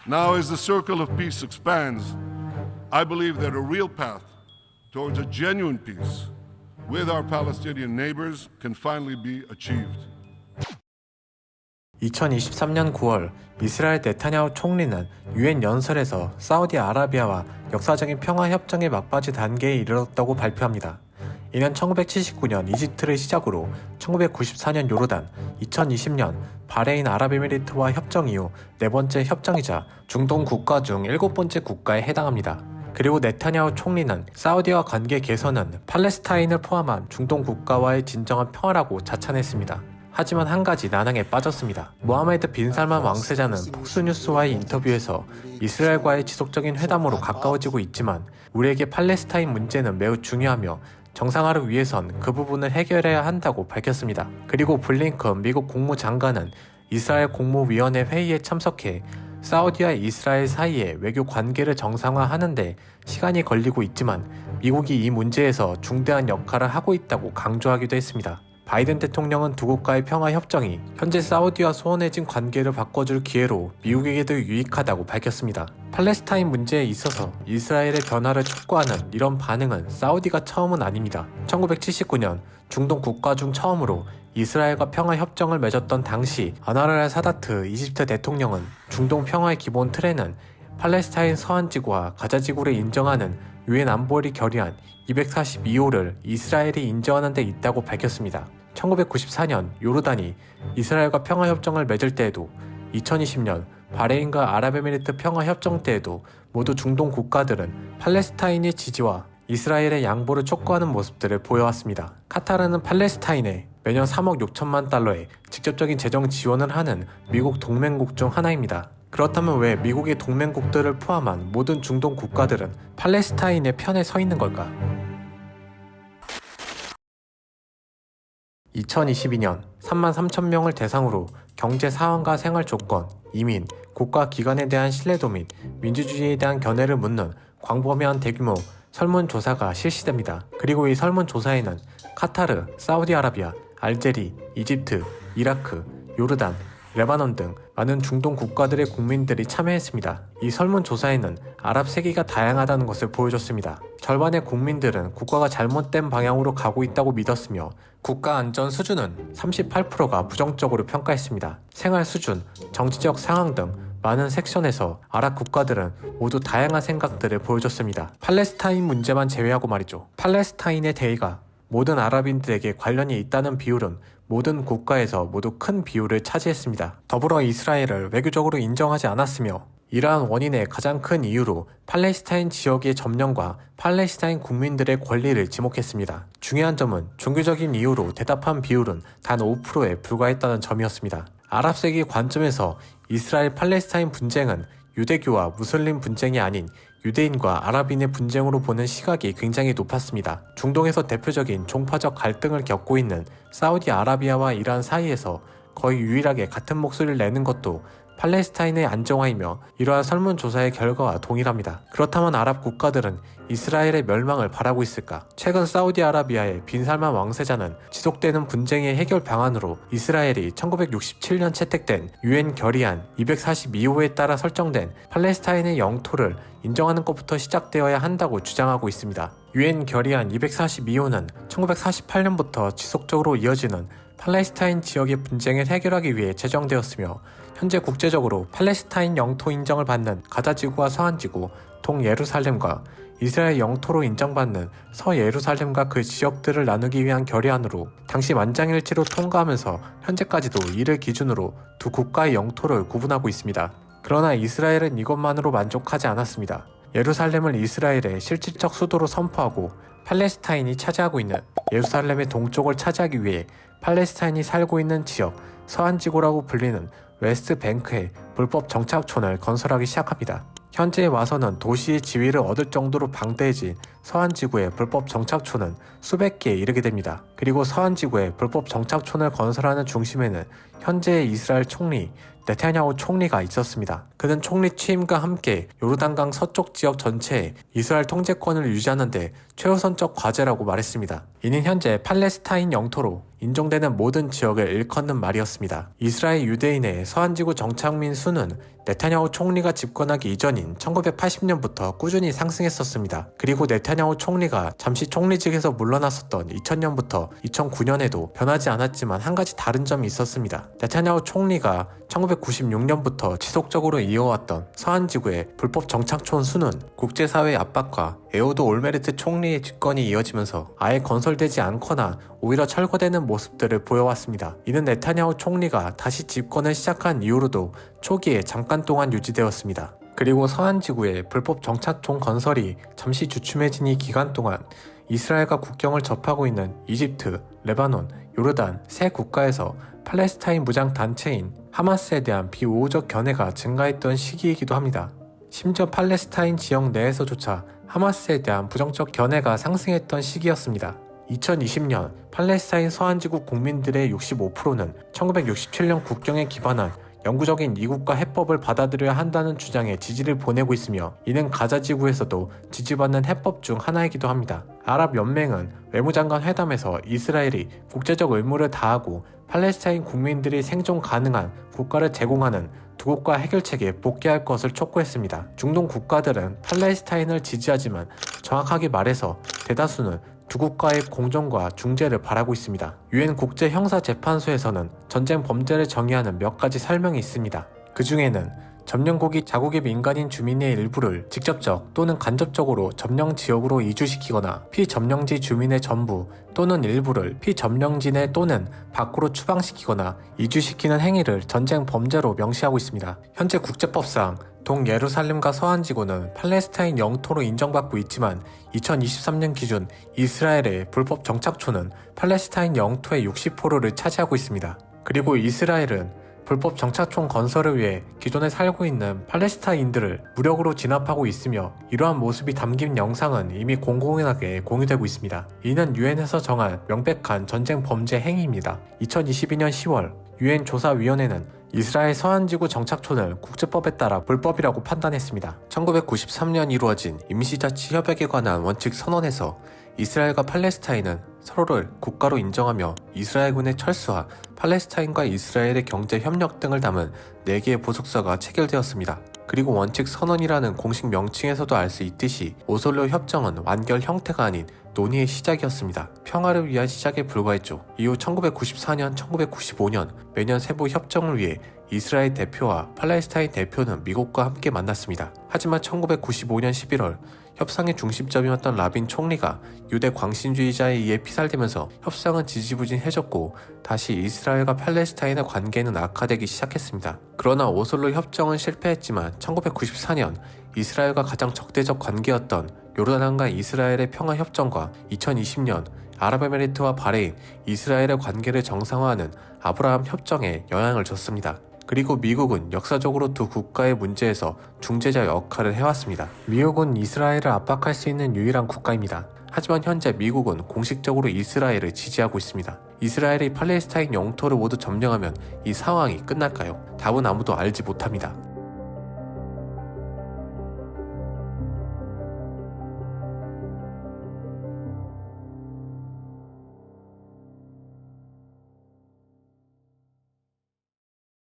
Now, as the circle of peace expands, I believe that a real path towards a genuine peace with our Palestinian neighbors can finally be achieved. 2023년 9월 이스라엘 네타냐후 총리는 유엔 연설에서 사우디아라비아와 역사적인 평화협정의 막바지 단계에 이르렀다고 발표합니다. 이는 1979년 이집트를 시작으로 1994년 요르단, 2020년 바레인 아랍에미리트와 협정 이후 네 번째 협정이자 중동 국가 중 일곱 번째 국가에 해당합니다. 그리고 네타냐후 총리는 사우디와 관계 개선은 팔레스타인을 포함한 중동 국가와의 진정한 평화라고 자찬했습니다. 하지만 한 가지 난항에 빠졌습니다. 모하메드 빈 살만 왕세자는 폭스뉴스와의 인터뷰에서 이스라엘과의 지속적인 회담으로 가까워지고 있지만 우리에게 팔레스타인 문제는 매우 중요하며 정상화를 위해선 그 부분을 해결해야 한다고 밝혔습니다. 그리고 블링컨 미국 국무장관은 이스라엘 국무위원회 회의에 참석해 사우디와 이스라엘 사이의 외교 관계를 정상화하는데 시간이 걸리고 있지만 미국이 이 문제에서 중대한 역할을 하고 있다고 강조하기도 했습니다. 바이든 대통령은 두 국가의 평화협정이 현재 사우디와 소원해진 관계를 바꿔줄 기회로 미국에게도 유익하다고 밝혔습니다. 팔레스타인 문제에 있어서 이스라엘의 변화를 촉구하는 이런 반응은 사우디가 처음은 아닙니다. 1979년 중동 국가 중 처음으로 이스라엘과 평화협정을 맺었던 당시 아나르 사다트 이집트 대통령은 중동 평화의 기본 틀에는 팔레스타인 서안지구와 가자지구를 인정하는 유엔 안보리 결의안 242호를 이스라엘이 인정하는 데 있다고 밝혔습니다. 1994년 요르단이 이스라엘과 평화협정을 맺을 때에도 2020년 바레인과 아랍에미리트 평화협정 때에도 모두 중동 국가들은 팔레스타인의 지지와 이스라엘의 양보를 촉구하는 모습들을 보여왔습니다. 카타르는 팔레스타인에 매년 3억 6천만 달러의 직접적인 재정 지원을 하는 미국 동맹국 중 하나입니다. 그렇다면 왜 미국의 동맹국들을 포함한 모든 중동 국가들은 팔레스타인의 편에 서 있는 걸까? 2022년 3만 3천 명을 대상으로 경제 사원과 생활 조건, 이민, 국가 기관에 대한 신뢰도 및 민주주의에 대한 견해를 묻는 광범위한 대규모 설문조사가 실시됩니다. 그리고 이 설문조사에는 카타르, 사우디아라비아, 알제리, 이집트, 이라크, 요르단, 레바논 등 많은 중동 국가들의 국민들이 참여했습니다. 이 설문조사에는 아랍 세계가 다양하다는 것을 보여줬습니다. 절반의 국민들은 국가가 잘못된 방향으로 가고 있다고 믿었으며 국가 안전 수준은 38%가 부정적으로 평가했습니다. 생활 수준, 정치적 상황 등 많은 섹션에서 아랍 국가들은 모두 다양한 생각들을 보여줬습니다. 팔레스타인 문제만 제외하고 말이죠. 팔레스타인의 대의가 모든 아랍인들에게 관련이 있다는 비율은 모든 국가에서 모두 큰 비율을 차지했습니다. 더불어 이스라엘을 외교적으로 인정하지 않았으며 이러한 원인의 가장 큰 이유로 팔레스타인 지역의 점령과 팔레스타인 국민들의 권리를 지목했습니다. 중요한 점은 종교적인 이유로 대답한 비율은 단 5%에 불과했다는 점이었습니다. 아랍 세계 관점에서 이스라엘 팔레스타인 분쟁은 유대교와 무슬림 분쟁이 아닌 유대인과 아랍인의 분쟁으로 보는 시각이 굉장히 높았습니다. 중동에서 대표적인 종파적 갈등을 겪고 있는 사우디아라비아와 이란 사이에서 거의 유일하게 같은 목소리를 내는 것도 팔레스타인의 안정화이며 이러한 설문조사의 결과와 동일합니다. 그렇다면 아랍 국가들은 이스라엘의 멸망을 바라고 있을까? 최근 사우디아라비아의 빈 살만 왕세자는 지속되는 분쟁의 해결 방안으로 이스라엘이 1967년 채택된 유엔 결의안 242호에 따라 설정된 팔레스타인의 영토를 인정하는 것부터 시작되어야 한다고 주장하고 있습니다. 유엔 결의안 242호는 1948년부터 지속적으로 이어지는 팔레스타인 지역의 분쟁을 해결하기 위해 제정되었으며 현재 국제적으로 팔레스타인 영토 인정을 받는 가자지구와 서안지구, 동예루살렘과 이스라엘 영토로 인정받는 서예루살렘과 그 지역들을 나누기 위한 결의안으로 당시 만장일치로 통과하면서 현재까지도 이를 기준으로 두 국가의 영토를 구분하고 있습니다. 그러나 이스라엘은 이것만으로 만족하지 않았습니다. 예루살렘을 이스라엘의 실질적 수도로 선포하고 팔레스타인이 차지하고 있는 예루살렘의 동쪽을 차지하기 위해 팔레스타인이 살고 있는 지역 서안지구라고 불리는 웨스트 뱅크에 불법 정착촌을 건설하기 시작합니다. 현재에 와서는 도시의 지위를 얻을 정도로 방대해진 서한 지구의 불법 정착촌은 수백 개에 이르게 됩니다. 그리고 서한 지구의 불법 정착촌을 건설하는 중심에는 현재의 이스라엘 총리 네타냐후 총리가 있었습니다. 그는 총리 취임과 함께 요르단강 서쪽 지역 전체에 이스라엘 통제권을 유지하는 데 최우선적 과제라고 말했습니다. 이는 현재 팔레스타인 영토로 인정되는 모든 지역을 일컫는 말이었습니다. 이스라엘 유대인의 서한지구 정착민 수는 네타냐후 총리가 집권하기 이전인 1980년부터 꾸준히 상승했었습니다. 그리고 네타냐후 총리가 잠시 총리직에서 물러났었던 2000년부터 2009년에도 변하지 않았지만 한 가지 다른 점이 있었습니다. 네타냐후 총리가 1996년부터 지속적으로 이어왔던 서한지구의 불법 정착촌 수는 국제사회의 압박과 에호드 올메르트 총리의 집권이 이어지면서 아예 건설되지 않거나 오히려 철거되는 모습들을 보여왔습니다. 이는 네타냐후 총리가 다시 집권을 시작한 이후로도 초기에 잠깐 동안 유지되었습니다. 그리고 서한지구의 불법 정착촌 건설이 잠시 주춤해진 이 기간 동안 이스라엘과 국경을 접하고 있는 이집트, 레바논, 요르단 세 국가에서 팔레스타인 무장 단체인 하마스에 대한 비우호적 견해가 증가했던 시기이기도 합니다. 심지어 팔레스타인 지역 내에서조차 하마스에 대한 부정적 견해가 상승했던 시기였습니다. 2020년 팔레스타인 서한지구 국민들의 65%는 1967년 국경에 기반한 영구적인 이국가 해법을 받아들여야 한다는 주장에 지지를 보내고 있으며 이는 가자지구에서도 지지받는 해법 중 하나이기도 합니다. 아랍연맹은 외무장관 회담에서 이스라엘이 국제적 의무를 다하고 팔레스타인 국민들이 생존 가능한 국가를 제공하는 두 국가 해결책에 복귀할 것을 촉구했습니다. 중동 국가들은 팔레스타인을 지지하지만 정확하게 말해서 대다수는 두 국가의 공존과 중재를 바라고 있습니다. 유엔 국제형사재판소에서는 전쟁 범죄를 정의하는 몇 가지 설명이 있습니다. 그 중에는 점령국이 자국의 민간인 주민의 일부를 직접적 또는 간접적으로 점령 지역으로 이주시키거나 피점령지 주민의 전부 또는 일부를 피점령지 내 또는 밖으로 추방시키거나 이주시키는 행위를 전쟁 범죄로 명시하고 있습니다. 현재 국제법상 동예루살렘과 서한지구는 팔레스타인 영토로 인정받고 있지만 2023년 기준 이스라엘의 불법 정착촌은 팔레스타인 영토의 60%를 차지하고 있습니다. 그리고 이스라엘은 불법 정착촌 건설을 위해 기존에 살고 있는 팔레스타인들을 무력으로 진압하고 있으며 이러한 모습이 담긴 영상은 이미 공공연하게 공유되고 있습니다. 이는 유엔에서 정한 명백한 전쟁 범죄 행위입니다. 2022년 10월 유엔 조사위원회는 이스라엘 서한지구 정착촌을 국제법에 따라 불법이라고 판단했습니다. 1993년 이루어진 임시자치 협약에 관한 원칙 선언에서 이스라엘과 팔레스타인은 서로를 국가로 인정하며 이스라엘군의 철수와 팔레스타인과 이스라엘의 경제 협력 등을 담은 4개의 보석서가 체결되었습니다. 그리고 원칙 선언이라는 공식 명칭에서도 알 수 있듯이 오슬로 협정은 완결 형태가 아닌 논의의 시작이었습니다. 평화를 위한 시작에 불과했죠. 이후 1994년, 1995년 매년 세부 협정을 위해 이스라엘 대표와 팔레스타인 대표는 미국과 함께 만났습니다. 하지만 1995년 11월 협상의 중심점이었던 라빈 총리가 유대 광신주의자에 의해 피살되면서 협상은 지지부진해졌고 다시 이스라엘과 팔레스타인의 관계는 악화되기 시작했습니다. 그러나 오슬로 협정은 실패했지만 1994년 이스라엘과 가장 적대적 관계였던 요르단과 이스라엘의 평화협정과 2020년 아랍에미리트와 바레인, 이스라엘의 관계를 정상화하는 아브라함 협정에 영향을 줬습니다. 그리고 미국은 역사적으로 두 국가의 문제에서 중재자 역할을 해왔습니다. 미국은 이스라엘을 압박할 수 있는 유일한 국가입니다. 하지만 현재 미국은 공식적으로 이스라엘을 지지하고 있습니다. 이스라엘이 팔레스타인 영토를 모두 점령하면 이 상황이 끝날까요? 답은 아무도 알지 못합니다.